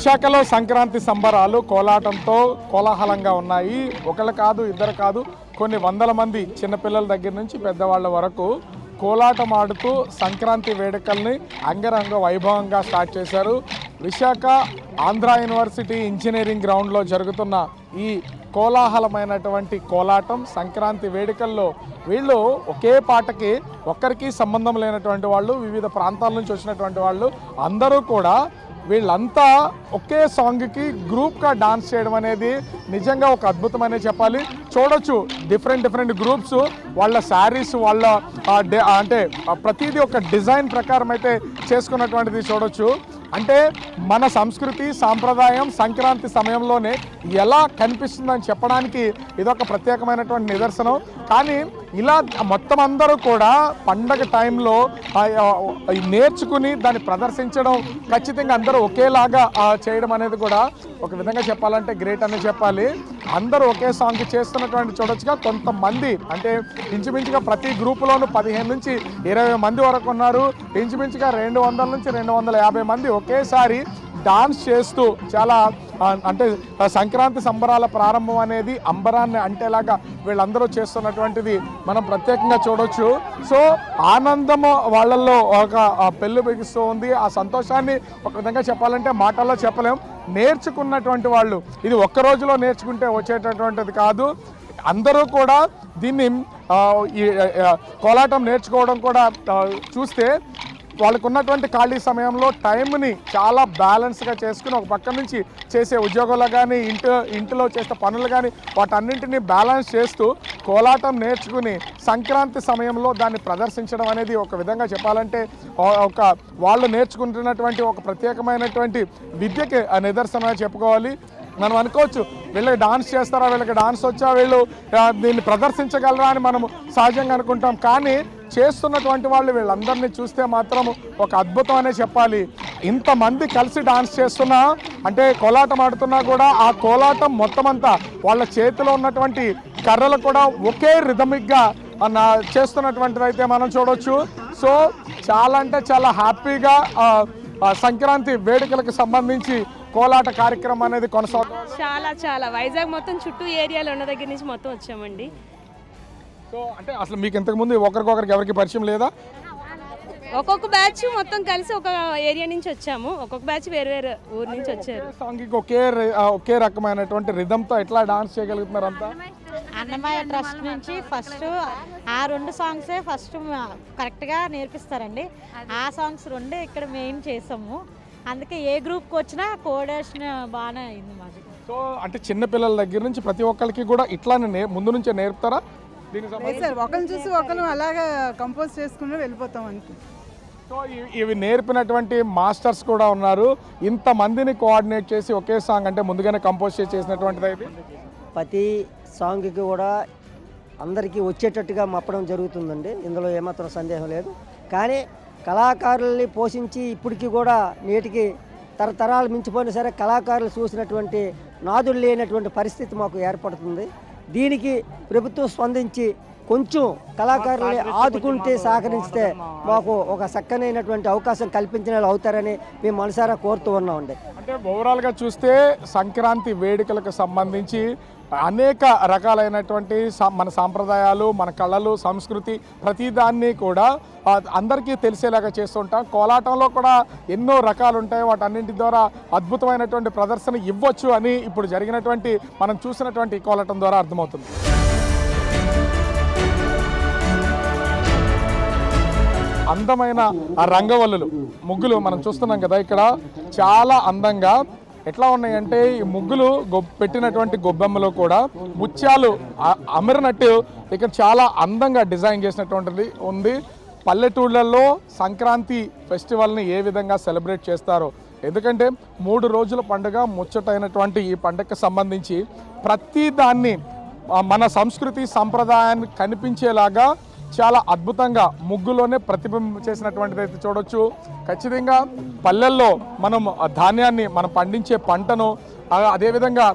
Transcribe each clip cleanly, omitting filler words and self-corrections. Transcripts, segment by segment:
విశాఖలో సంక్రాంతి సంబరాలు కోలాటంతో కోలాహలంగా ఉన్నాయి. ఒకళ్ళు కాదు, ఇద్దరు కాదు, కొన్ని వందల మంది చిన్నపిల్లల దగ్గర నుంచి పెద్దవాళ్ళ వరకు కోలాటం ఆడుతూ సంక్రాంతి వేడుకల్ని అంగరంగ వైభవంగా స్టార్ట్ చేశారు. విశాఖ ఆంధ్ర యూనివర్సిటీ ఇంజనీరింగ్ గ్రౌండ్లో జరుగుతున్న ఈ కోలాహలమైనటువంటి కోలాటం సంక్రాంతి వేడుకల్లో వీళ్ళు ఒకే పాటకి ఒక్కరికి సంబంధం లేనటువంటి వాళ్ళు, వివిధ ప్రాంతాల నుంచి వచ్చినటువంటి వాళ్ళు అందరూ కూడా వీళ్ళంతా ఒకే సాంగ్కి గ్రూప్గా డాన్స్ చేయడం అనేది నిజంగా ఒక అద్భుతమనే చెప్పాలి. చూడొచ్చు డిఫరెంట్ గ్రూప్స్ వాళ్ళ శారీస్ వాళ్ళ అంటే ప్రతిదీ ఒక డిజైన్ ప్రకారం అయితే చేసుకున్నటువంటిది చూడొచ్చు. అంటే మన సంస్కృతి సాంప్రదాయం సంక్రాంతి సమయంలోనే ఎలా కనిపిస్తుందని చెప్పడానికి ఇదొక ప్రత్యేకమైనటువంటి నిదర్శనం. కానీ ఇలా మొత్తం అందరూ కూడా పండగ టైంలో నేర్చుకుని దాన్ని ప్రదర్శించడం ఖచ్చితంగా అందరూ ఒకేలాగా చేయడం అనేది కూడా ఒక విధంగా చెప్పాలంటే గ్రేట్ అనే చెప్పాలి. అందరూ ఒకే సాంగ్ చేస్తున్నటువంటి చూడొచ్చుగా కొంతమంది అంటే ఇంచుమించుగా ప్రతి గ్రూపులోనూ 15 నుంచి 20 మంది వరకు ఉన్నారు. ఇంచుమించుగా 200 నుంచి 250 మంది ఒకేసారి డాన్స్ చేస్తూ చాలా అంటే సంక్రాంతి సంబరాల ప్రారంభం అనేది అంబరాన్ని అంటేలాగా వీళ్ళందరూ చేస్తున్నటువంటిది మనం ప్రత్యేకంగా చూడొచ్చు. సో ఆనందము వాళ్ళల్లో ఒక పెళ్ళు బిగిస్తూ ఉంది. ఆ సంతోషాన్ని ఒక విధంగా చెప్పాలంటే మాటల్లో చెప్పలేం. నేర్చుకున్నటువంటి వాళ్ళు ఇది ఒక్క రోజులో నేర్చుకుంటే వచ్చేటటువంటిది కాదు. అందరూ కూడా దీన్ని కోలాటం నేర్చుకోవడం కూడా చూస్తే వాళ్ళకు ఉన్నటువంటి ఖాళీ సమయంలో టైంని చాలా బ్యాలెన్స్గా చేసుకుని ఒక పక్క నుంచి చేసే ఉద్యోగాలు కానీ ఇంటిలో చేసే పనులు కానీ వాటన్నింటినీ బ్యాలెన్స్ చేస్తూ కోలాటం నేర్చుకుని సంక్రాంతి సమయంలో దాన్ని ప్రదర్శించడం అనేది ఒక విధంగా చెప్పాలంటే ఒక వాళ్ళు నేర్చుకుంటున్నటువంటి ఒక ప్రత్యేకమైనటువంటి విద్యకి నిదర్శనంగా చెప్పుకోవాలి. మనం అనుకోవచ్చు వీళ్ళకి డాన్స్ చేస్తారా, వీళ్ళకి డాన్స్ వచ్చా, వీళ్ళు దీన్ని ప్రదర్శించగలరా అని మనం సహజంగా అనుకుంటాం. కానీ చేస్తున్నటువంటి వాళ్ళు వీళ్ళందరినీ చూస్తే మాత్రం ఒక అద్భుతం అనే చెప్పాలి. ఇంతమంది కలిసి డాన్స్ చేస్తున్నా అంటే కోలాటం ఆడుతున్నా కూడా ఆ కోలాటం మొత్తం అంతా వాళ్ళ చేతిలో ఉన్నటువంటి కర్రలు కూడా ఒకే రిథమిక్గా చేస్తున్నటువంటిది అయితే మనం చూడవచ్చు. సో చాలా అంటే చాలా హ్యాపీగా సంక్రాంతి వేడుకలకు సంబంధించి కోలాట కార్యక్రమం అనేది కొనసాగుతుంది. చాలా వైజాగ్ మొత్తం చుట్టూ ఏరియాలో ఉన్న దగ్గర నుంచి మొత్తం వచ్చామండి. సో అంటే అసలు మీకు ఇంతకుముందు ఒకరికొకరికి ఎవరికి పరిచయం లేదా? ఒక్కొక్క బ్యాచ్ మొత్తం కలిసి ఒక ఏరియా నుంచి వచ్చాము. ఒక్కొక్క బ్యాచ్ వేరు ఊరు నుంచి వచ్చారు. సాంగ్కి ఒకే రకమైనటువంటి రిథంతో ఎట్లా డాన్స్ చేయగలుగుతున్నారు అంతా? అన్నమయ్య ట్రస్ట్ నుంచి ఫస్ట్ ఆ 2 సాంగ్సే ఫస్ట్ కరెక్ట్గా నేర్పిస్తారండి. ఆ సాంగ్స్ 2 ఇక్కడ మెయిన్ చేసాము. అందుకే ఏ గ్రూప్కి వచ్చినా కోఆర్డినేషన్ బాగానే అయింది మాది. సో అంటే చిన్నపిల్లల దగ్గర నుంచి ప్రతి ఒక్కరికి కూడా ఇట్లానే ముందు నుంచే నేర్పుతారా? ఒకరిని చూసి ఒకరు అలాగా కంపోజ్ చేసుకుని వెళ్ళిపోతాం అంతే. సో ఇవి నేర్పినటువంటి మాస్టర్స్ కూడా ఉన్నారు. ఇంతమందిని కోఆర్డినేట్ చేసి ఒకే సాంగ్ అంటే ముందుగానే కంపోజ్ చేసినటువంటిది అయితే ప్రతి సాంగ్కి కూడా అందరికీ వచ్చేటట్టుగా మప్పడం జరుగుతుందండి. ఇందులో ఏమాత్రం సందేహం లేదు. కానీ కళాకారుల్ని పోషించి ఇప్పటికీ కూడా నేటికి తరతరాలు మించిపోయినా సరే కళాకారులు చూసినటువంటి నాదులు లేనటువంటి పరిస్థితి మాకు ఏర్పడుతుంది. దీనికి ప్రభుత్వం స్పందించి కొంచెం కళాకారుల్ని ఆదుకుంటే సహకరిస్తే మాకు ఒక చక్కనైనటువంటి అవకాశం కల్పించిన అవుతారని మేము మనసారా కోరుతూ ఉన్నామండి. అంటే ఓవరాల్గా చూస్తే సంక్రాంతి వేడుకలకు సంబంధించి అనేక రకాలైనటువంటి మన సాంప్రదాయాలు, మన కళలు, సంస్కృతి ప్రతిదాన్ని కూడా అందరికీ తెలిసేలాగా చేస్తుంటాం. కోలాటంలో కూడా ఎన్నో రకాలు ఉంటాయి. వాటన్నింటి ద్వారా అద్భుతమైనటువంటి ప్రదర్శన ఇవ్వచ్చు అని ఇప్పుడు జరిగినటువంటి మనం చూసినటువంటి కోలాటం ద్వారా అర్థమవుతుంది. అందమైన ఆ రంగవల్లులు ముగ్గులు మనం చూస్తున్నాం కదా, ఇక్కడ చాలా అందంగా ఎట్లా ఉన్నాయంటే ఈ ముగ్గులు పెట్టినటువంటి గొబ్బెమ్మలో కూడా ముత్యాలు అమరినట్టు ఇక్కడ చాలా అందంగా డిజైన్ చేసినటువంటిది ఉంది. పల్లెటూళ్ళల్లో సంక్రాంతి ఫెస్టివల్ని ఏ విధంగా సెలబ్రేట్ చేస్తారో, ఎందుకంటే 3 రోజుల పండుగ ముచ్చటైనటువంటి ఈ పండుగకు సంబంధించి ప్రతి దాన్ని మన సంస్కృతి సంప్రదాయాన్ని కనిపించేలాగా చాలా అద్భుతంగా ముగ్గులోనే ప్రతిబింబం చేసినటువంటిది అయితే చూడొచ్చు. ఖచ్చితంగా పల్లెల్లో మనం ధాన్యాన్ని మనం పండించే పంటను అదేవిధంగా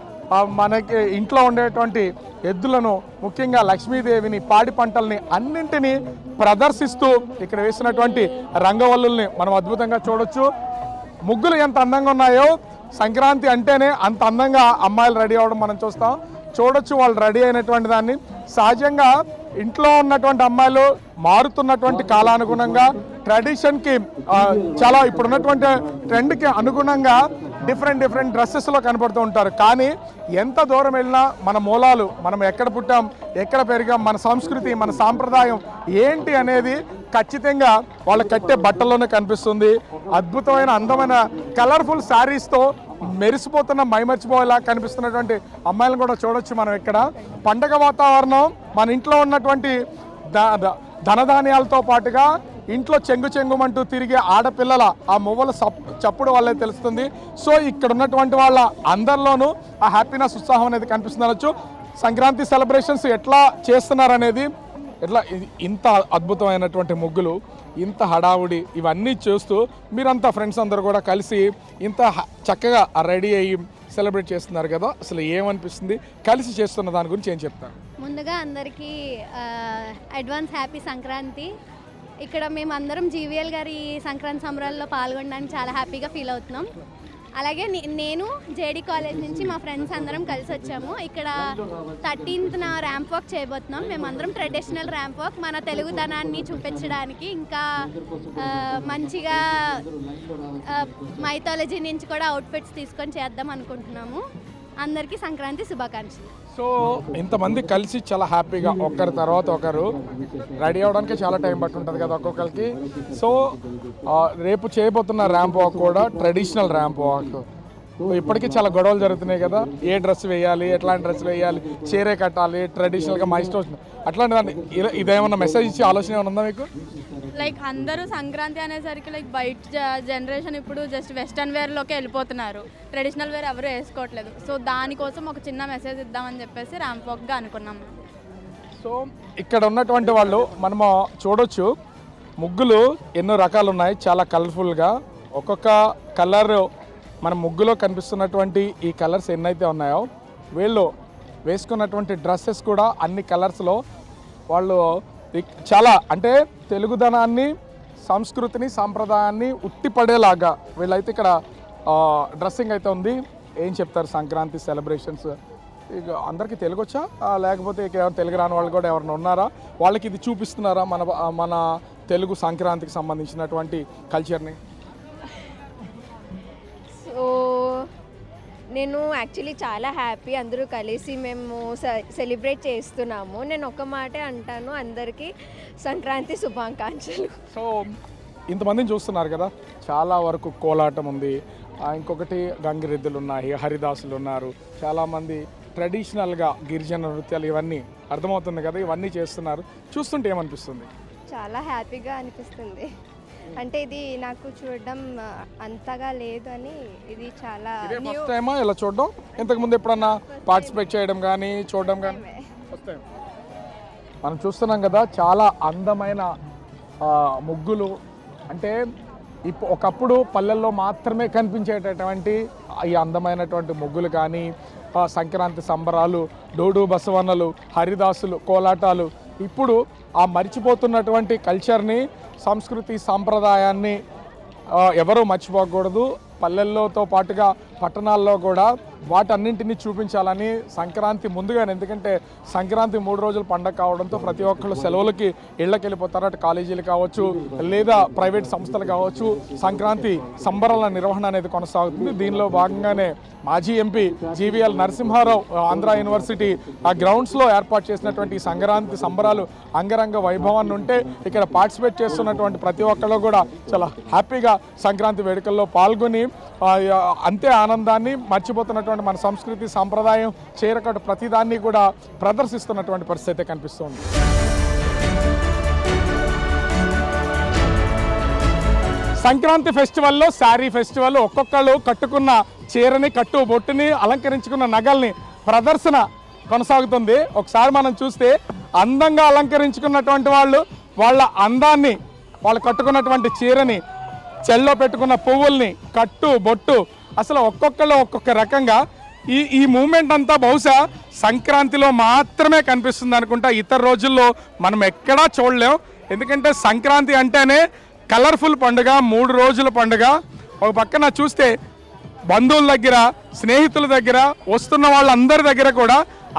మనకి ఇంట్లో ఉండేటువంటి ఎద్దులను ముఖ్యంగా లక్ష్మీదేవిని పాడి పంటల్ని అన్నింటినీ ప్రదర్శిస్తూ ఇక్కడ వేసినటువంటి రంగవల్లుల్ని మనం అద్భుతంగా చూడొచ్చు. ముగ్గులు ఎంత అందంగా ఉన్నాయో సంక్రాంతి అంటేనే అంత అందంగా అమ్మాయిలు రెడీ అవ్వడం మనం చూస్తాం. చూడొచ్చు వాళ్ళు రెడీ అయినటువంటి దాన్ని. సహజంగా ఇంట్లో ఉన్నటువంటి అమ్మాయిలు మారుతున్నటువంటి కాలానుగుణంగా ట్రెడిషన్కి చాలా ఇప్పుడున్నటువంటి ట్రెండ్కి అనుగుణంగా డిఫరెంట్ డ్రెస్సెస్లో కనపడుతూ ఉంటారు. కానీ ఎంత దూరం వెళ్ళినా మన మూలాలు, మనం ఎక్కడ పుట్టాం, ఎక్కడ పెరిగాం, మన సంస్కృతి, మన సాంప్రదాయం ఏంటి అనేది ఖచ్చితంగా వాళ్ళు కట్టే బట్టల్లోనే కనిపిస్తుంది. అద్భుతమైన అందమైన కలర్ఫుల్ శారీస్తో మెరిసిపోతున్న మైమర్చిపోయేలా కనిపిస్తున్నటువంటి అమ్మాయిలను కూడా చూడొచ్చు మనం ఇక్కడ. పండగ వాతావరణం మన ఇంట్లో ఉన్నటువంటి ధనధాన్యాలతో పాటుగా ఇంట్లో చెంగుమంటూ తిరిగే ఆడపిల్లల ఆ మువ్వల చప్పుడు వల్లే తెలుస్తుంది. సో ఇక్కడ ఉన్నటువంటి వాళ్ళ అందరిలోనూ ఆ హ్యాపీనెస్, ఉత్సాహం అనేది కనిపిస్తుందనొచ్చు. సంక్రాంతి సెలబ్రేషన్స్ ఎట్లా చేస్తున్నారనేది, ఎట్లా ఇంత అద్భుతమైనటువంటి ముగ్గులు, ఇంత హడావుడి ఇవన్నీ చూస్తూ మీరంతా ఫ్రెండ్స్ అందరూ కూడా కలిసి ఇంత చక్కగా రెడీ అయ్యి సెలబ్రేట్ చేస్తున్నారు కదా, అసలు ఏమనిపిస్తుంది? కలిసి చేస్తున్న దాని గురించి ఏం చెప్తారు? ముందుగా అందరికీ అడ్వాన్స్ హ్యాపీ సంక్రాంతి. ఇక్కడ మేము అందరం జీవీఎల్ గారి సంక్రాంతి సంబరాల్లో పాల్గొనడానికి చాలా హ్యాపీగా ఫీల్ అవుతున్నాం. అలాగే నేను జేడీ కాలేజ్ నుంచి మా ఫ్రెండ్స్ అందరం కలిసి వచ్చాము. ఇక్కడ 13th ర్యాంప్ వాక్ చేయబోతున్నాం. మేమందరం ట్రెడిషనల్ ర్యాంప్ వాక్ మన తెలుగుదనాన్ని చూపించడానికి, ఇంకా మంచిగా మైథాలజీ నుంచి కూడా అవుట్ఫిట్స్ తీసుకొని చేద్దాం అనుకుంటున్నాము. అందరికీ సంక్రాంతి శుభాకాంక్షలు. సో ఇంతమంది కలిసి చాలా హ్యాపీగా ఒకరి తర్వాత ఒకరు రెడీ అవ్వడానికి చాలా టైం పట్టి ఉంటుంది కదా ఒక్కొక్కరికి. సో రేపు చేయబోతున్న ర్యాంప్ వాక్ కూడా ట్రెడిషనల్ ర్యాంప్ వాక్. ఇప్పటికీ చాలా గొడవలు జరుగుతున్నాయి కదా, ఏ డ్రెస్ వేయాలి, ఎట్లాంటి డ్రెస్ వేయాలి, చీరే కట్టాలి, ట్రెడిషనల్గా మా ఇష్టం వచ్చింది అట్లాంటి దాన్ని ఇదేమన్నా మెసేజ్ ఇచ్చే ఆలోచన ఏమైనా ఉందా మీకు? లైక్ అందరూ సంక్రాంతి అనేసరికి లైక్ బయట జనరేషన్ ఇప్పుడు జస్ట్ వెస్టర్న్ వేర్లోకి వెళ్ళిపోతున్నారు, ట్రెడిషనల్ వేర్ ఎవరు వేసుకోవట్లేదు. సో దానికోసం ఒక చిన్న మెసేజ్ ఇద్దామని చెప్పేసి ర్యాంప్ వాక్గా అనుకున్నాం. సో ఇక్కడ ఉన్నటువంటి వాళ్ళు మనము చూడొచ్చు, ముగ్గులు ఎన్నో రకాలు ఉన్నాయి, చాలా కలర్ఫుల్గా. ఒక్కొక్క కలర్ మన ముగ్గులో కనిపిస్తున్నటువంటి ఈ కలర్స్ ఎన్నైతే ఉన్నాయో, వీళ్ళు వేసుకున్నటువంటి డ్రెస్సెస్ కూడా అన్ని కలర్స్లో వాళ్ళు చాలా అంటే తెలుగుదనాన్ని, సంస్కృతిని, సాంప్రదాయాన్ని ఉట్టిపడేలాగా వీళ్ళైతే ఇక్కడ డ్రెస్సింగ్ అయితే ఉంది. ఏం చెప్తారు సంక్రాంతి సెలబ్రేషన్స్? ఇక అందరికీ తెలుగు వచ్చా, లేకపోతే ఇక ఎవరు తెలుగు రాని వాళ్ళు కూడా ఎవరైనా ఉన్నారా? వాళ్ళకి ఇది చూపిస్తున్నారా మన తెలుగు సంక్రాంతికి సంబంధించినటువంటి కల్చర్ని? సో నేను యాక్చువల్లీ చాలా హ్యాపీ, అందరూ కలిసి మేము సెలబ్రేట్ చేస్తున్నాము. నేను ఒక మాటే అంటాను, అందరికీ సంక్రాంతి శుభాకాంక్షలు. సో ఇంతమందిని చూస్తున్నారు కదా, చాలా వరకు కోలాటం ఉంది, ఇంకొకటి గంగిరెద్దులు ఉన్నాయి, హరిదాసులు ఉన్నారు, చాలామంది ట్రెడిషనల్గా గిరిజన నృత్యాలు, ఇవన్నీ అర్థమవుతుంది కదా, ఇవన్నీ చేస్తున్నారు. చూస్తుంటే ఏమనిపిస్తుంది? చాలా హ్యాపీగా అనిపిస్తుంది. అంటే ఇది నాకు చూడడం అంతగా లేదు అని, ఇది చాలా ఫస్ట్ టైమా ఇలా చూడడం? ఇంతకుముందు ఎప్పుడన్నా పార్టిసిపేట్ చేయడం కానీ చూడడం కానీ? First time. మనం చూస్తున్నాం కదా, చాలా అందమైన ముగ్గులు. అంటే ఒకప్పుడు పల్లెల్లో మాత్రమే కనిపించేటటువంటి ఈ అందమైనటువంటి ముగ్గులు కానీ, సంక్రాంతి సంబరాలు, డోడు బసవన్నలు, హరిదాసులు, కోలాటాలు, ఇప్పుడు ఆ మర్చిపోతున్నటువంటి కల్చర్ని, సంస్కృతి, సాంప్రదాయాన్ని ఎవరూ మర్చిపోకూడదు. పల్లెల్లోతో పాటుగా పట్టణాల్లో కూడా వాటన్నింటినీ చూపించాలని సంక్రాంతి ముందుగానే, ఎందుకంటే సంక్రాంతి 3 రోజులు పండగ కావడంతో ప్రతి ఒక్కళ్ళు సెలవులకి ఇళ్ళకి వెళ్ళిపోతారు. అటు కాలేజీలు కావచ్చు, లేదా ప్రైవేట్ సంస్థలు కావచ్చు. సంక్రాంతి సంబరాల నిర్వహణ అనేది కొనసాగుతుంది. దీనిలో భాగంగానే మాజీ MP GVL Narasimha Rao Andhra university ఆ గ్రౌండ్స్లో ఏర్పాటు చేసినటువంటి సంక్రాంతి సంబరాలు అంగరంగ వైభవాన్ని ఉంటే ఇక్కడ పార్టిసిపేట్ చేస్తున్నటువంటి ప్రతి ఒక్కళ్ళు కూడా చాలా హ్యాపీగా సంక్రాంతి వేడుకల్లో పాల్గొని అంతే ఆనందాన్ని, మర్చిపోతున్నటువంటి మన సంస్కృతి, సాంప్రదాయం, చీరకట్టు ప్రతిదాన్ని కూడా ప్రదర్శిస్తున్నటువంటి పరిస్థితి కనిపిస్తుంది. సంక్రాంతి ఫెస్టివల్లో, శారీ ఫెస్టివల్, ఒక్కొక్కళ్ళు కట్టుకున్న చీరని, కట్టు బొట్టుని, అలంకరించుకున్న నగల్ని ప్రదర్శన కొనసాగుతుంది. ఒకసారి మనం చూస్తే అందంగా అలంకరించుకున్నటువంటి వాళ్ళు వాళ్ళ అందాన్ని, వాళ్ళు కట్టుకున్నటువంటి చీరని, చెల్లో పెట్టుకున్న పువ్వుల్ని, కట్టు బొట్టు, అసలు ఒక్కొక్కళ్ళు ఒక్కొక్క రకంగా ఈ మూమెంట్ అంతా బహుశా సంక్రాంతిలో మాత్రమే కనిపిస్తుంది అనుకుంటా. ఇతర రోజుల్లో మనం ఎక్కడా చూడలేం. ఎందుకంటే సంక్రాంతి అంటేనే కలర్ఫుల్ పండుగ, 3 రోజుల పండుగ. ఒక పక్కన చూస్తే బంధువుల దగ్గర, స్నేహితుల దగ్గర, వస్తున్న వాళ్ళందరి దగ్గర కూడా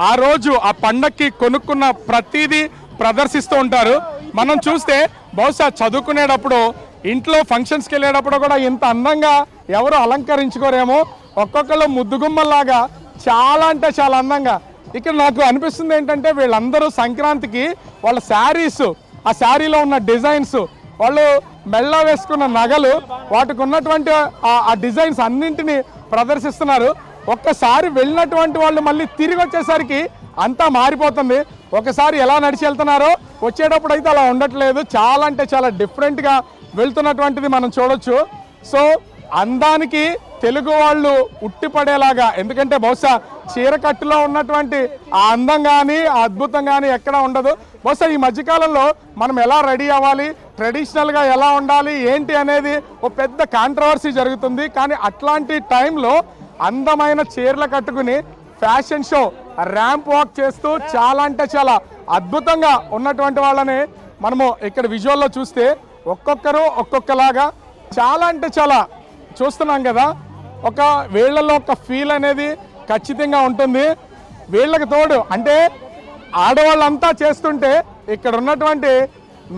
ఆ రోజు ఆ పండక్కి కొనుక్కున్న ప్రతిదీ ప్రదర్శిస్తూ ఉంటారు. మనం చూస్తే బహుశా చదువుకునేటప్పుడు, ఇంట్లో ఫంక్షన్స్కి వెళ్ళేటప్పుడు కూడా ఇంత అందంగా ఎవరు అలంకరించుకోరేమో. ఒక్కొక్కళ్ళు ముద్దుగుమ్మల్లాగా చాలా అంటే చాలా అందంగా. ఇక్కడ నాకు అనిపిస్తుంది ఏంటంటే వీళ్ళందరూ సంక్రాంతికి వాళ్ళ శారీస్, ఆ శారీలో ఉన్న డిజైన్స్, వాళ్ళు మెళ్ళ వేసుకున్న నగలు, వాటికి ఉన్నటువంటి ఆ డిజైన్స్ అన్నింటినీ ప్రదర్శిస్తున్నారు. ఒక్కసారి వెళ్ళినటువంటి వాళ్ళు మళ్ళీ తిరిగి వచ్చేసరికి అంతా మారిపోతుంది. ఒకసారి ఎలా నడిచి వెళ్తున్నారో వచ్చేటప్పుడు అయితే అలా ఉండట్లేదు. చాలా అంటే చాలా డిఫరెంట్గా వెళ్తున్నటువంటిది మనం చూడొచ్చు. సో అందానికి తెలుగు వాళ్ళు ఉట్టిపడేలాగా, ఎందుకంటే బహుశా చీరకట్టులో ఉన్నటువంటి ఆ అందం కానీ ఆ అద్భుతం కానీ ఎక్కడ ఉండదు. బహుశా ఈ మధ్యకాలంలో మనం ఎలా రెడీ అవ్వాలి, ట్రెడిషనల్గా ఎలా ఉండాలి ఏంటి అనేది ఒక పెద్ద కాంట్రవర్సీ జరుగుతుంది. కానీ అట్లాంటి టైంలో అందమైన చీరలు కట్టుకుని ఫ్యాషన్ షో, ర్యాంప్ వాక్ చేస్తూ చాలా అంటే చాలా అద్భుతంగా ఉన్నటువంటి వాళ్ళని మనము ఇక్కడ విజువల్లో చూస్తే ఒక్కొక్కరు ఒక్కొక్కలాగా చాలా అంటే చాలా చూస్తున్నాం కదా. ఒక వీళ్ళల్లో ఒక ఫీల్ అనేది ఖచ్చితంగా ఉంటుంది. వీళ్ళకి తోడు అంటే ఆడవాళ్ళంతా చేస్తుంటే ఇక్కడ ఉన్నటువంటి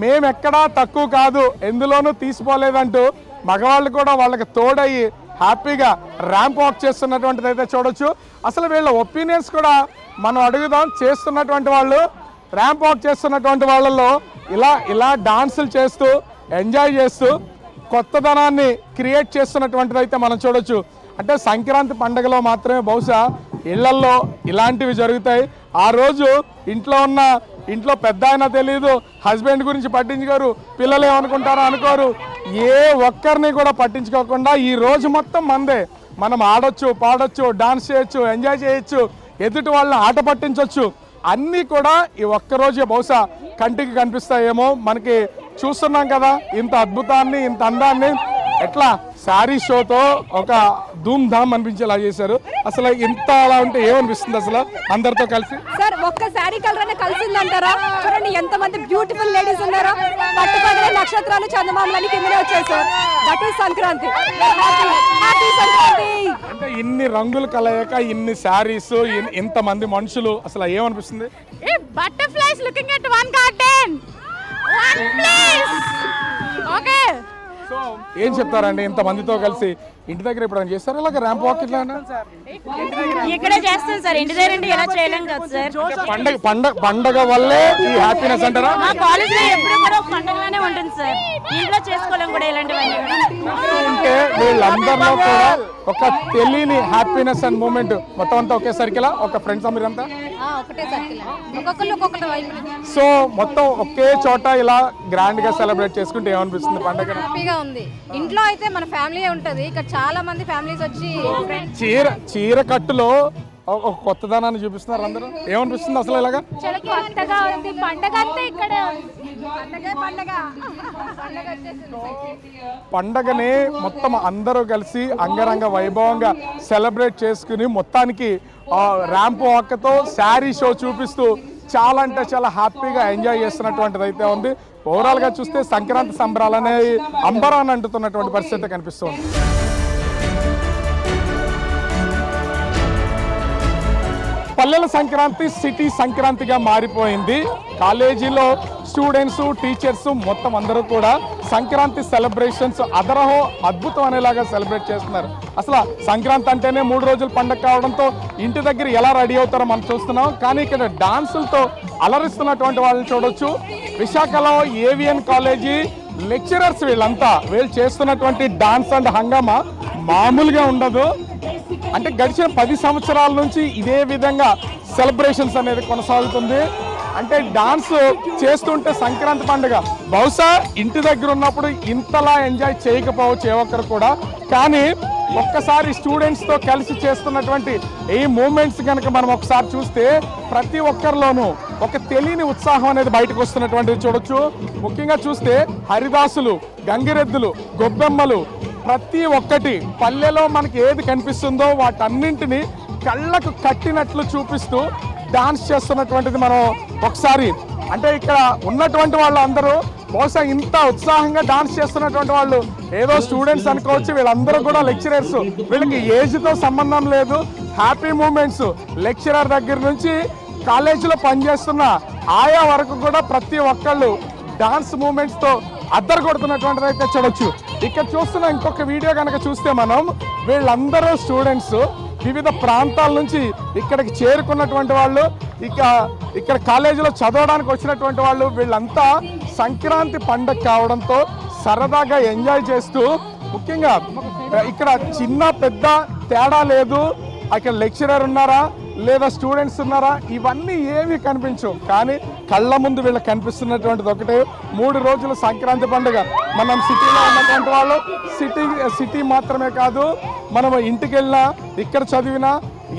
మేమెక్కడా తక్కువ కాదు, ఎందులోనూ తీసిపోలేదంటూ మగవాళ్ళు కూడా వాళ్ళకి తోడయ్యి హ్యాపీగా ర్యాంప్ వాక్ చేస్తున్నటువంటిది అయితే చూడొచ్చు. అసలు వీళ్ళ ఒపీనియన్స్ కూడా మనం అడుగుదాం. చేస్తున్నటువంటి వాళ్ళు, ర్యాంప్ వాక్ చేస్తున్నటువంటి వాళ్ళల్లో ఇలా డాన్సులు చేస్తూ ఎంజాయ్ చేస్తూ కొత్తదనాన్ని క్రియేట్ చేస్తున్నటువంటిది అయితే మనం చూడొచ్చు. అంటే సంక్రాంతి పండుగలో మాత్రమే బహుశా ఇళ్లల్లో ఇలాంటివి జరుగుతాయి. ఆ రోజు ఇంట్లో పెద్ద ఆయన తెలియదు, హస్బెండ్ గురించి పట్టించుకోరు, పిల్లలు ఏమనుకుంటారో అనుకోరు, ఏ ఒక్కరిని కూడా పట్టించుకోకుండా ఈ రోజు మొత్తం మందే. మనం ఆడొచ్చు, పాడొచ్చు, డాన్స్ చేయొచ్చు, ఎంజాయ్ చేయొచ్చు, ఎదుటి వాళ్ళని ఆట పట్టించవచ్చు. అన్నీ కూడా ఈ ఒక్కరోజే బహుశా కంటికి కనిపిస్తాయేమో. మనకి చూస్తున్నాం కదా ఇంత అద్భుతాన్ని, ఇంత అందాన్ని. ఎట్లా శారీ షోతో ఒక ధూమ్ ధామ్ అనిపించేలా చేశారు. అసలు ఇంత అలా ఉంటే ఏమనిపిస్తుంది అసలు అందరితో కలిసి? సార్ ఒక్క శారీ కలర్ అనే కలిసిందంటారా? చూడండి ఎంతమంది బ్యూటిఫుల్ లేడీస్ ఉన్నారో. పట్టుపడిన నక్షత్రాలు, చందమామలని కిందనే వచ్చాయి sir. That is Sankranti. Happy Sankranti. అంటే ఇన్ని రంగులు కలయక, ఇన్ని శారీస్, ఇంతమంది మనుషులు, అసలు ఏమనిపిస్తుంది? Butterflies looking at one garden, one place. Okay, so ఏం చెప్తారండి ఇంతమందితో కలిసి? ఇంటి దగ్గర ఇప్పుడు చేస్తారు ఇలాగ ర్యాంప్ వాక్? ఇట్లా ఇక్కడే చేస్తాం సార్, ఇంటి దగ్గర ఎలా చేయలేం కదా సార్. పండగ వల్లే ఈ హ్యాపీనెస్ అంటారా? మా కాలేజ్ లో ఎప్పుడు కూడా పండగలానే ఉంటుంది సార్, ఇంట్లో చేసుకోలేం కూడా ఇలాంటివన్నీ. అంటే వీళ్ళందరిలో కూడా ఒక తెలియని హ్యాపీనెస్ అండ్ మూమెంట్ మొత్తం అంతా ఒకేసరికి ఒక ఫ్రెండ్స్ మీరంతా ఒకటే సర్కిల్, ఒక్కొక్కరు ఒక్కొక్కటి వైపు. సో మొత్తం ఒకే చోట ఇలా గ్రాండ్ గా సెలబ్రేట్ చేసుకుంటే ఏమనిపిస్తుంది పండగ? హ్యాపీగా ఉంది. ఇంట్లో అయితే మన ఫ్యామిలీ ఉంటది, ఇక్కడ చాలా మంది ఫ్యామిలీస్ వచ్చి చీర కట్టులో ఒక కొత్తదనాన్ని చూపిస్తున్నారు అందరూ. ఏమనిపిస్తుంది అసలు ఇలాగా? కొత్తగా ఉంది పండగ అంతా ఇక్కడే. పండగని మొత్తం అందరూ కలిసి అంగరంగ వైభవంగా సెలబ్రేట్ చేసుకుని మొత్తానికి ర్యాంప్ వాక్తో శారీ షో చూపిస్తూ చాలా అంటే చాలా హ్యాపీగా ఎంజాయ్ చేస్తున్నటువంటిది అయితే ఉంది. ఓవరాల్గా చూస్తే సంక్రాంతి సంబరాలు అనేవి అంబరాన్ని అంటుతున్నటువంటి పరిస్థితి కనిపిస్తుంది. పల్లెల సంక్రాంతి సిటీ సంక్రాంతిగా మారిపోయింది. కాలేజీలో స్టూడెంట్స్, టీచర్స్ మొత్తం అందరూ కూడా సంక్రాంతి సెలబ్రేషన్స్ అదరహో అద్భుతం అనేలాగా సెలబ్రేట్ చేస్తున్నారు. అసలు సంక్రాంతి అంటేనే 3 రోజుల పండుగ కావడంతో ఇంటి దగ్గర ఎలా రెడీ అవుతారో మనం చూస్తున్నాం. కానీ ఇక్కడ డాన్సులతో అలరిస్తున్నటువంటి వాళ్ళని చూడొచ్చు. విశాఖలో ఏవిఎన్ కాలేజీ లెక్చరర్స్ వీళ్ళు చేస్తున్నటువంటి డాన్స్ అండ్ హంగామా మామూలుగా ఉండదు. అంటే గడిచిన 10 సంవత్సరాల నుంచి ఇదే విధంగా సెలబ్రేషన్స్ అనేది కొనసాగుతుంది. అంటే డాన్స్ చేస్తుంటే సంక్రాంతి పండుగ బహుశా ఇంటి దగ్గర ఉన్నప్పుడు ఇంతలా ఎంజాయ్ చేయకపోవచ్చు ఏ ఒక్కరు కూడా. కానీ ఒక్కసారి స్టూడెంట్స్తో కలిసి చేస్తున్నటువంటి ఈ మూమెంట్స్ కనుక మనం ఒకసారి చూస్తే ప్రతి ఒక్కరిలోనూ ఒక తెలియని ఉత్సాహం అనేది బయటకు వస్తున్నటువంటిది చూడొచ్చు. ముఖ్యంగా చూస్తే హరిదాసులు, గంగిరెద్దులు, గొబ్బెమ్మలు, ప్రతి ఒక్కటి పల్లెలో మనకి ఏది కనిపిస్తుందో వాటన్నింటినీ కళ్ళకు కట్టినట్లు చూపిస్తూ డాన్స్ చేస్తున్నటువంటిది మనం ఒకసారి అంటే ఇక్కడ ఉన్నటువంటి వాళ్ళందరూ బహుశా ఇంత ఉత్సాహంగా డాన్స్ చేస్తున్నటువంటి వాళ్ళు ఏదో స్టూడెంట్స్ అనుకోవచ్చు, వీళ్ళందరూ కూడా లెక్చరర్స్. వీళ్ళకి ఏజ్తో సంబంధం లేదు. హ్యాపీ మూమెంట్స్ లెక్చరర్ దగ్గర నుంచి కాలేజీలో పనిచేస్తున్న ఆయా వరకు కూడా ప్రతి ఒక్కళ్ళు డాన్స్ మూమెంట్స్తో అద్దరు కొడుతున్నటువంటిది అయితే చూడొచ్చు. ఇక్కడ చూస్తున్న ఇంకొక వీడియో కనుక చూస్తే మనం వీళ్ళందరూ స్టూడెంట్స్ వివిధ ప్రాంతాల నుంచి ఇక్కడికి చేరుకున్నటువంటి వాళ్ళు, ఇక్కడ కాలేజీలో చదవడానికి వచ్చినటువంటి వాళ్ళు, వీళ్ళంతా సంక్రాంతి పండగ కావడంతో సరదాగా ఎంజాయ్ చేస్తూ, ముఖ్యంగా ఇక్కడ చిన్న పెద్ద తేడా లేదు. అక్కడ లెక్చరర్ ఉన్నారా లేదా స్టూడెంట్స్ ఉన్నారా ఇవన్నీ ఏమీ కనిపించవు. కానీ కళ్ళ ముందు వీళ్ళకి కనిపిస్తున్నటువంటిది ఒకటే, 3 రోజుల సంక్రాంతి పండుగ. మనం సిటీలో ఉన్నటువంటి వాళ్ళు సిటీ మాత్రమే కాదు, మనం ఇంటికి వెళ్ళినా ఇక్కడ చదివినా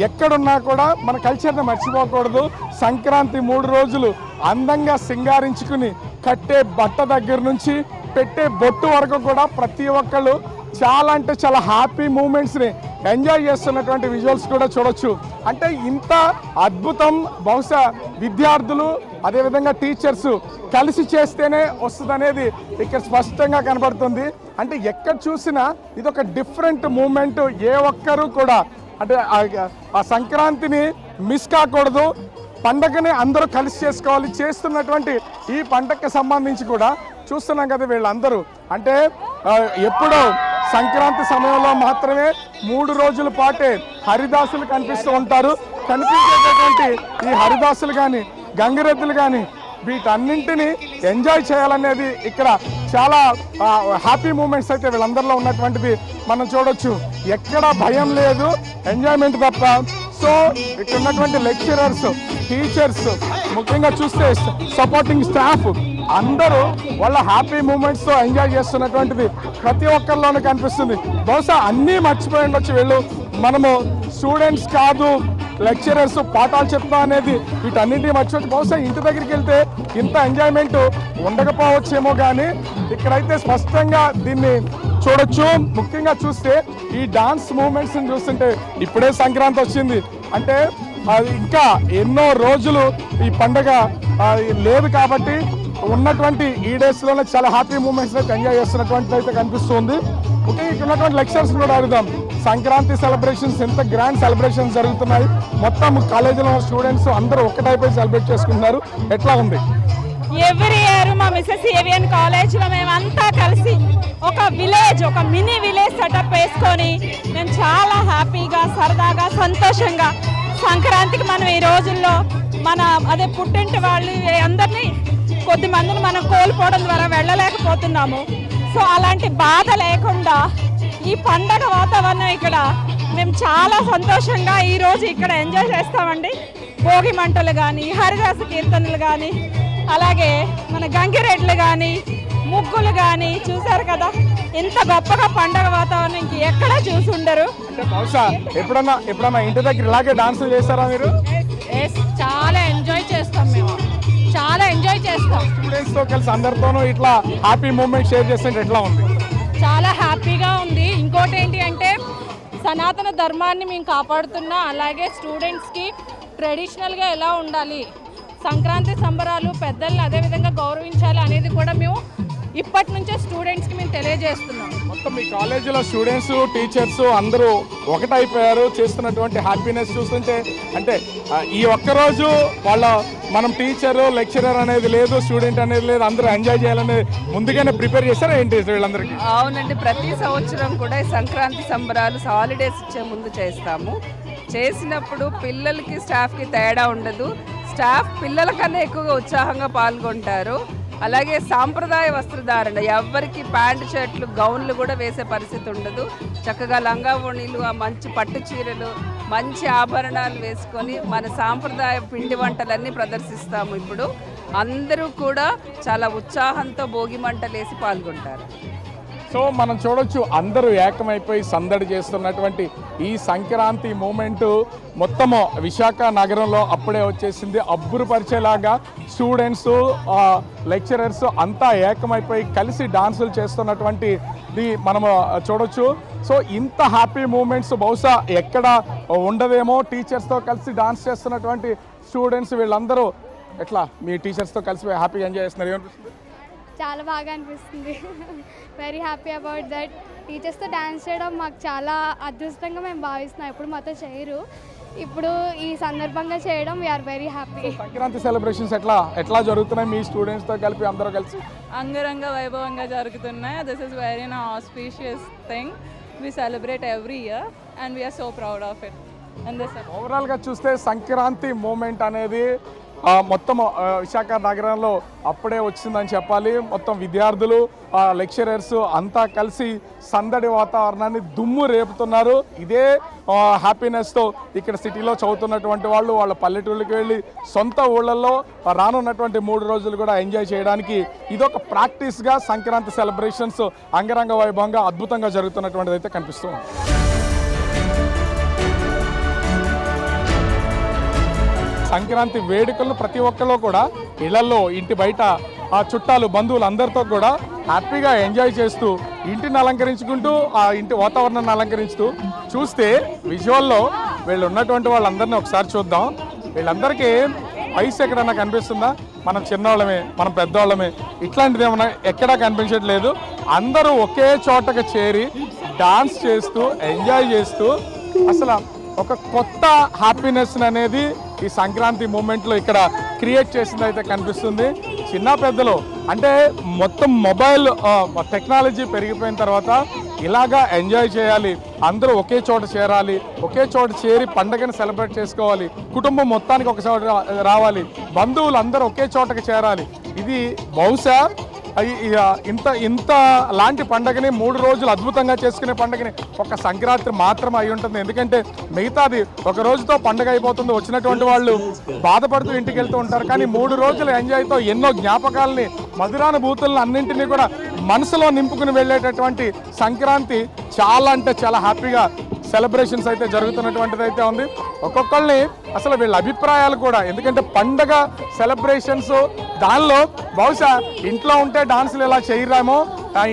ఎక్కడున్నా కూడా మన కల్చర్ని మర్చిపోకూడదు. సంక్రాంతి 3 రోజులు అందంగా సింగారించుకుని కట్టే బట్ట దగ్గర నుంచి పెట్టే బొట్టు వరకు కూడా ప్రతి ఒక్కళ్ళు చాలా అంటే చాలా హ్యాపీ మూమెంట్స్ని ఎంజాయ్ చేస్తున్నటువంటి విజువల్స్ కూడా చూడొచ్చు. అంటే ఇంత అద్భుతం బహుశా విద్యార్థులు అదేవిధంగా టీచర్స్ కలిసి చేస్తేనే వస్తుంది అనేది ఇక్కడ స్పష్టంగా కనబడుతుంది. అంటే ఎక్కడ చూసినా ఇది ఒక డిఫరెంట్ మూమెంట్. ఏ ఒక్కరూ కూడా అంటే ఆ సంక్రాంతిని మిస్ కాకూడదు, పండగని అందరూ కలిసి చేసుకోవాలి. చేస్తున్నటువంటి ఈ పండగకి సంబంధించి కూడా చూస్తున్నాం కదా, వీళ్ళందరూ అంటే ఎప్పుడో సంక్రాంతి సమయంలో మాత్రమే 3 రోజుల పాటే హరిదాసులు కనిపిస్తూ ఉంటారు. కనిపించేటటువంటి ఈ హరిదాసులు కానీ గంగిరెద్దులు కానీ వీటన్నింటినీ ఎంజాయ్ చేయాలనేది ఇక్కడ చాలా హ్యాపీ మూమెంట్స్ అయితే వీళ్ళందరిలో ఉన్నటువంటిది మనం చూడొచ్చు. ఎక్కడ భయం లేదు, ఎంజాయ్మెంట్ తప్ప. సో ఇక్కడ ఉన్నటువంటి లెక్చరర్స్, టీచర్స్, ముఖ్యంగా చూస్తే సపోర్టింగ్ స్టాఫ్ అందరూ వాళ్ళ హ్యాపీ మూమెంట్స్తో ఎంజాయ్ చేస్తున్నటువంటిది ప్రతి ఒక్కరిలోనూ కనిపిస్తుంది. బహుశా అన్నీ మర్చిపోయి ఉండొచ్చు వీళ్ళు. మనము స్టూడెంట్స్ కాదు లెక్చరర్స్ పాఠాలు చెప్తా అనేది వీటన్నింటినీ మర్చిపోవచ్చు. బహుశా ఇంటి దగ్గరికి వెళ్తే ఇంత ఎంజాయ్మెంట్ ఉండకపోవచ్చేమో, కానీ ఇక్కడైతే స్పష్టంగా దీన్ని చూడొచ్చు. ముఖ్యంగా చూస్తే ఈ డాన్స్ మూమెంట్స్ని చూస్తుంటే ఇప్పుడే సంక్రాంతి వచ్చింది అంటే ఇంకా ఎన్నో రోజులు ఈ పండుగ లేదు కాబట్టి ఉన్నటువంటి ఈ డేస్లోనే చాలా హ్యాపీ మూమెంట్స్ అయితే ఎంజాయ్ చేస్తున్నటువంటిది అయితే కనిపిస్తుంది. ముఖ్యంగా ఇక్కడ ఉన్నటువంటి లెక్చర్స్ కూడా అడుగుదాం, సంక్రాంతి సెలబ్రేషన్స్ ఎంత గ్రాండ్ సెలబ్రేషన్స్ జరుగుతున్నాయి, మొత్తం కాలేజీలో స్టూడెంట్స్ అందరూ ఒక్కటైపోయి సెలబ్రేట్ చేసుకుంటున్నారు, ఎట్లా ఉంది? ఎవ్రీ ఇయర్ మా మిసెస్ ఏవియన్ కాలేజ్లో మేమంతా కలిసి ఒక విలేజ్, ఒక మినీ విలేజ్ సెటప్ వేసుకొని మేము చాలా హ్యాపీగా సరదాగా సంతోషంగా సంక్రాంతికి మనం ఈ రోజుల్లో మన అదే పుట్టింటి వాళ్ళు అందరినీ కొద్దిమందిని మనం కోల్పోవడం ద్వారా వెళ్ళలేకపోతున్నాము. సో అలాంటి బాధ లేకుండా ఈ పండగ వాతావరణం ఇక్కడ మేము చాలా సంతోషంగా ఈరోజు ఇక్కడ ఎంజాయ్ చేస్తామండి. భోగి మంటలు కానీ, హరిదాస కీర్తనలు కానీ, అలాగే మన గంగిరెడ్లు కానీ, ముగ్గులు కానీ చూసారు కదా, ఇంత గొప్పగా పండగ వాతావరణం ఇంక ఎక్కడా చూసి ఉండరు. బహుశా ఎప్పుడన్నా ఇంటి దగ్గర ఇలాగే డాన్సులు చేస్తారా మీరు? చాలా ఎంజాయ్ చేస్తాం, మేము చాలా ఎంజాయ్ చేస్తాం. స్టూడెంట్స్తో కలిసి అందరితోనూ ఇట్లా హ్యాపీ మూమెంట్ షేర్ చేస్తుంటే ఎట్లా ఉంది? చాలా హ్యాపీగా ఉంది. ఇంకోటి ఏంటి అంటే సనాతన ధర్మాన్ని మేము కాపాడుతున్నా, అలాగే స్టూడెంట్స్కి ట్రెడిషనల్గా ఎలా ఉండాలి, సంక్రాంతి సంబరాలు పెద్దల్ని అదేవిధంగా గౌరవించాలి అనేది కూడా మేము ఇప్పటి నుంచే స్టూడెంట్స్కి మేము తెలియజేస్తున్నాం. మొత్తం మీ కాలేజీలో స్టూడెంట్స్, టీచర్స్ అందరూ ఒకటైపోయారు. చేస్తున్నటువంటి హ్యాపీనెస్ చూస్తుంటే అంటే ఈ ఒక్కరోజు మనం టీచరు లెక్చరర్ అనేది లేదు, స్టూడెంట్ అనేది లేదు, అందరూ ఎంజాయ్ చేయాలనేది ముందుగానే ప్రిపేర్ చేస్తారా ఏంటి వీళ్ళందరికీ? అవునండి, ప్రతి సంవత్సరం కూడా ఈ సంక్రాంతి సంబరాలు హాలిడేస్ ఇచ్చే ముందు చేస్తాము. చేసినప్పుడు పిల్లలకి స్టాఫ్కి తేడా ఉండదు. స్టాఫ్ పిల్లల కన్నా ఎక్కువగా ఉత్సాహంగా పాల్గొంటారు. అలాగే సాంప్రదాయ వస్త్రధారణ, ఎవరికి ప్యాంటు షర్ట్లు గౌన్లు కూడా వేసే పరిస్థితి ఉండదు. చక్కగా లంగా ఓణీలు, ఆ మంచి పట్టు చీరలు, మంచి ఆభరణాలు వేసుకొని మన సాంప్రదాయ పిండి వంటలన్నీ ప్రదర్శిస్తాము. ఇప్పుడు అందరూ కూడా చాలా ఉత్సాహంతో భోగి మంటలు వేసి పాల్గొంటారు. సో మనం చూడొచ్చు అందరూ ఏకమైపోయి సందడి చేస్తున్నటువంటి ఈ సంక్రాంతి మూమెంట్ మొత్తము విశాఖ నగరంలో అప్పుడే వచ్చేసింది. అబ్బురుపరిచేలాగా స్టూడెంట్స్, లెక్చరర్స్ అంతా ఏకమైపోయి కలిసి డాన్సులు చేస్తున్నటువంటిది మనము చూడొచ్చు. సో ఇంత హ్యాపీ మూమెంట్స్ బహుశా ఎక్కడ ఉండదేమో. టీచర్స్తో కలిసి డాన్స్ చేస్తున్నటువంటి స్టూడెంట్స్ వీళ్ళందరూ ఎట్లా మీ టీచర్స్తో కలిసి హ్యాపీగా ఎంజాయ్ చేస్తున్నారు, ఏమనిపిస్తుంది? చాలా బాగా అనిపిస్తుంది. Very happy about that. టీచర్స్తో డ్యాన్స్ చేయడం మాకు చాలా అదృష్టంగా మేము భావిస్తున్నాం. ఎప్పుడు మాతో చేయరు, ఇప్పుడు ఈ సందర్భంగా చేయడం we are very happy. Sankranti celebrations ఎట్లా జరుగుతున్నాయి మీ స్టూడెంట్స్తో కలిపి అందరూ కలిసి? అంగరంగ వైభవంగా జరుగుతున్నాయి. This is very auspicious thing. We celebrate every year and we are so proud of it. And this ఓవరాల్గా చూస్తే సంక్రాంతి మూమెంట్ అనేది మొత్తం విశాఖ నగరంలో అప్పుడే వచ్చిందని చెప్పాలి. మొత్తం విద్యార్థులు, లెక్చరర్స్ అంతా కలిసి సందడి వాతావరణాన్ని దుమ్ము రేపుతున్నారు. ఇదే హ్యాపీనెస్తో ఇక్కడ సిటీలో చదువుతున్నటువంటి వాళ్ళు వాళ్ళ పల్లెటూళ్ళకి వెళ్ళి సొంత ఊళ్ళల్లో రానున్నటువంటి 3 రోజులు కూడా ఎంజాయ్ చేయడానికి ఇదొక ప్రాక్టీస్గా సంక్రాంతి సెలబ్రేషన్స్ అంగరంగ వైభవంగా అద్భుతంగా జరుగుతున్నటువంటిది అయితే కనిపిస్తుంది. సంక్రాంతి వేడుకలను ప్రతి ఒక్కరు కూడా ఇళ్లలో, ఇంటి బయట ఆ చుట్టాలు, బంధువులు అందరితో కూడా హ్యాపీగా ఎంజాయ్ చేస్తూ ఇంటిని అలంకరించుకుంటూ ఆ ఇంటి వాతావరణాన్ని అలంకరిస్తూ చూస్తే విజువల్లో వీళ్ళు ఉన్నటువంటి వాళ్ళందరినీ ఒకసారి చూద్దాం. వీళ్ళందరికీ వయసు ఎక్కడన్నా కనిపిస్తుందా? మనం చిన్నవాళ్ళమే, మనం పెద్దవాళ్ళమే, ఇట్లాంటిది ఏమన్నా ఎక్కడా కనిపించట్లేదు. అందరూ ఒకే చోటకు చేరి డాన్స్ చేస్తూ ఎంజాయ్ చేస్తూ అసలు ఒక కొత్త హ్యాపీనెస్ అనేది ఈ సంక్రాంతి మూమెంట్లో ఇక్కడ క్రియేట్ చేసింది అయితే కనిపిస్తుంది. చిన్న పెద్దలు అంటే మొత్తం మొబైల్ టెక్నాలజీ పెరిగిపోయిన తర్వాత ఇలాగా ఎంజాయ్ చేయాలి, అందరూ ఒకే చోట చేరాలి, ఒకే చోట చేరి పండుగను సెలబ్రేట్ చేసుకోవాలి, కుటుంబం మొత్తానికి ఒక చోట రావాలి, బంధువులు అందరూ ఒకే చోటకి చేరాలి. ఇది బహుశా ఇంత లాంటి పండుగని 3 రోజులు అద్భుతంగా చేసుకునే పండుగని ఒక సంక్రాంతి మాత్రం అయి ఉంటుంది. ఎందుకంటే మిగతాది ఒక రోజుతో పండుగ అయిపోతుంది, వచ్చినటువంటి వాళ్ళు బాధపడుతూ ఇంటికి వెళ్తూ ఉంటారు. కానీ 3 రోజుల ఎంజాయ్తో ఎన్నో జ్ఞాపకాలని, మధురానుభూతులను అన్నింటినీ కూడా మనసులో నింపుకుని వెళ్ళేటటువంటి సంక్రాంతి చాలా అంటే చాలా హ్యాపీగా సెలబ్రేషన్స్ అయితే జరుగుతున్నటువంటిది అయితే ఉంది. ఒక్కొక్కరిని అసలు వీళ్ళ అభిప్రాయాలు కూడా, ఎందుకంటే పండగ సెలబ్రేషన్స్ దానిలో బహుశా ఇంట్లో ఉంటే డాన్సులు ఎలా చేయరామో,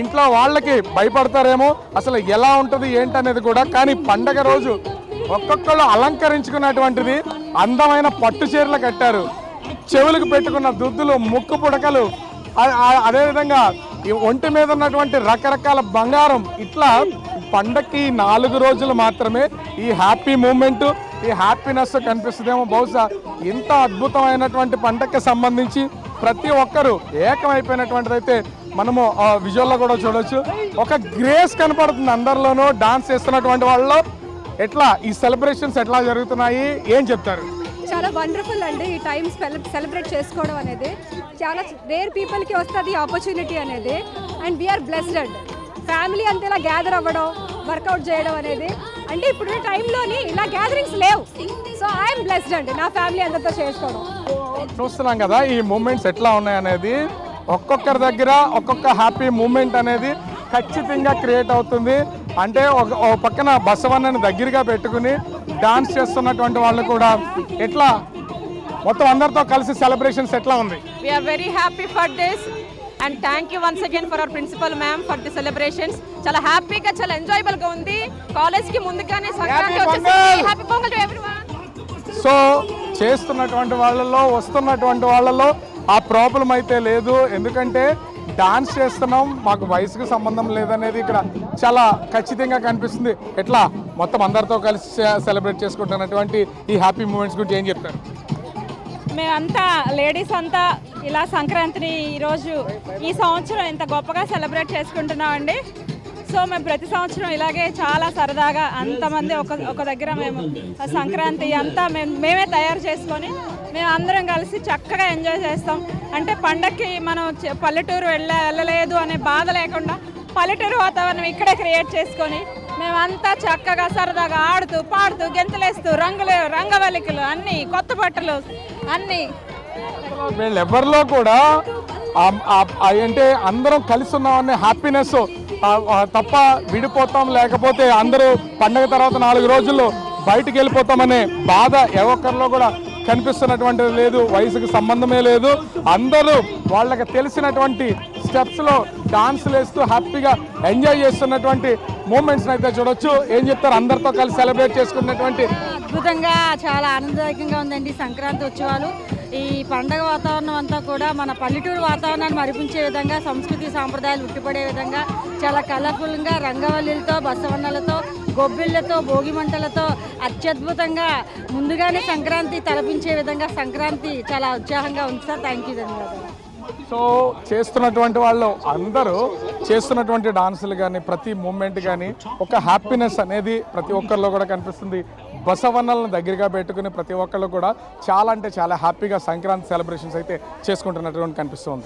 ఇంట్లో వాళ్ళకి భయపడతారేమో, అసలు ఎలా ఉంటుంది ఏంటనేది కూడా. కానీ పండగ రోజు ఒక్కొక్కళ్ళు అలంకరించుకున్నటువంటిది అందమైన పట్టు చీరలు కట్టారు, చెవులకు పెట్టుకున్న దుద్దులు, ముక్కు పుడకలు, అదేవిధంగా ఈ ఒంటి మీద ఉన్నటువంటి రకరకాల బంగారం, ఇట్లా పండగకి 4 రోజులు మాత్రమే ఈ హ్యాపీ మూమెంట్, ఈ హ్యాపీనెస్ కనిపిస్తుందేమో. బహుశా ఇంత అద్భుతమైనటువంటి పండగకి సంబంధించి ప్రతి ఒక్కరూ ఏకమైపోయినటువంటిది అయితే మనము విజువల్లో కూడా చూడవచ్చు. ఒక గ్రేస్ కనపడుతుంది అందరిలోనూ డాన్స్ చేస్తున్నటువంటి వాళ్ళలో. ఎట్లా ఈ సెలబ్రేషన్స్ ఎట్లా జరుగుతున్నాయి, ఏం చెప్తారు? చాలా వండర్ఫుల్ అండి. ఈ టైం సెలబ్రేట్ చేసుకోవడం అనేది చాలా రేర్ పీపుల్కి వస్తుంది ఈ ఆపర్చునిటీ అనేది. And we are blessed. ఫ్యామిలీ అంతా ఇలా గ్యాదర్ అవ్వడం, వర్కౌట్ చేయడం అనేది, అంటే ఇప్పుడు టైంలోని ఇలా గ్యాదరింగ్స్ లేవు. సో ఐఎమ్ బ్లెస్డ్ అండి నా ఫ్యామిలీ అందరితో చేసుకోవడం. చూస్తున్నాం కదా ఈ మూమెంట్స్ ఎట్లా ఉన్నాయి అనేది. ఒక్కొక్కరి దగ్గర ఒక్కొక్క హ్యాపీ మూమెంట్ అనేది ఖచ్చితంగా క్రియేట్ అవుతుంది. అంటే ఒక పక్కన బసవన్నని దగ్గరగా పెట్టుకుని డాన్స్ చేస్తున్నటువంటి వాళ్ళు కూడా ఎట్లా మొత్తం అందరితో కలిసి సెలబ్రేషన్స్ ఎట్లా ఉంది? We are very happy for this and thank you once again for our principal ma'am for the celebrations. చాలా హ్యాపీగా, చాలా ఎంజాయబుల్ గా ఉంది. కాలేజ్ కి ముందుగానే సంక్రాంతి వచ్చేసింది. Happy pongal to everyone. So చేస్తున్నటువంటి వాళ్ళలో, వస్తున్నటువంటి వాళ్ళలో ఆ ప్రాబ్లం అయితే లేదు. ఎందుకంటే డాన్స్ చేస్తున్నాం, మాకు వయసుకు సంబంధం లేదనేది ఇక్కడ చాలా ఖచ్చితంగా కనిపిస్తుంది. ఎట్లా మొత్తం అందరితో కలిసి సెలబ్రేట్ చేసుకుంటున్నటువంటి ఈ హ్యాపీ మూమెంట్స్ గురించి ఏం చెప్తారు? మేమంతా లేడీస్ అంతా ఇలా సంక్రాంతిని ఈరోజు ఈ సంవత్సరం ఇంత గొప్పగా సెలబ్రేట్ చేసుకుంటున్నామండి. సో మేము ప్రతి సంవత్సరం ఇలాగే చాలా సరదాగా అంతమంది ఒక దగ్గర మేము సంక్రాంతి అంతా మేమే తయారు చేసుకొని మేము అందరం కలిసి చక్కగా ఎంజాయ్ చేస్తాం. అంటే పండగకి మనం పల్లెటూరు వెళ్ళలేదు అనే బాధ లేకుండా పల్లెటూరు వాతావరణం ఇక్కడే క్రియేట్ చేసుకొని మేమంతా చక్కగా సరదాగా ఆడుతూ, పాడుతూ, గెంతులేస్తూ, రంగవల్లికలు అన్నీ, కొత్త బట్టలు అన్నీ. వీళ్ళెవరిలో కూడా అంటే అందరం కలిసి ఉన్నామనే హ్యాపీనెస్ తప్ప విడిపోతాం, లేకపోతే అందరూ పండగ తర్వాత 4 రోజుల్లో బయటికి వెళ్ళిపోతామనే బాధ ఏ ఒక్కరిలో కూడా కనిపిస్తున్నటువంటిది లేదు. వయసుకు సంబంధమే లేదు. అందరూ వాళ్ళకి తెలిసినటువంటి స్టెప్స్లో డాన్సులు వేస్తూ హ్యాపీగా ఎంజాయ్ చేస్తున్నటువంటి మూమెంట్స్ని అయితే చూడొచ్చు. ఏం చెప్తారు అందరితో కలిసి సెలబ్రేట్ చేసుకున్నటువంటి? అద్భుతంగా, చాలా ఆనందదాయకంగా ఉందండి సంక్రాంతి ఉత్సవాలు. ఈ పండగ వాతావరణం అంతా కూడా మన పల్లెటూరు వాతావరణాన్ని మరిపించే విధంగా, సంస్కృతి సాంప్రదాయాలు ఉట్టిపడే విధంగా చాలా కలర్ఫుల్గా రంగవల్లిలతో, బసవన్నలతో, గొబ్బిళ్ళతో, భోగి మంటలతో అత్యద్భుతంగా ముందుగానే సంక్రాంతి తలపించే విధంగా సంక్రాంతి చాలా ఉత్సాహంగా ఉంది సార్. థ్యాంక్ యూ, ధన్యవాదాలు. సో చేస్తున్నటువంటి వాళ్ళు అందరూ చేస్తున్నటువంటి డాన్సులు కానీ ప్రతి మూమెంట్ కానీ ఒక హ్యాపీనెస్ అనేది ప్రతి ఒక్కరిలో కూడా కనిపిస్తుంది. బసవన్నలను దగ్గరగా పెట్టుకుని ప్రతి ఒక్కళ్ళు కూడా చాలా అంటే చాలా హ్యాపీగా సంక్రాంతి సెలబ్రేషన్స్ అయితే చేసుకుంటున్నటువంటి కనిపిస్తుంది.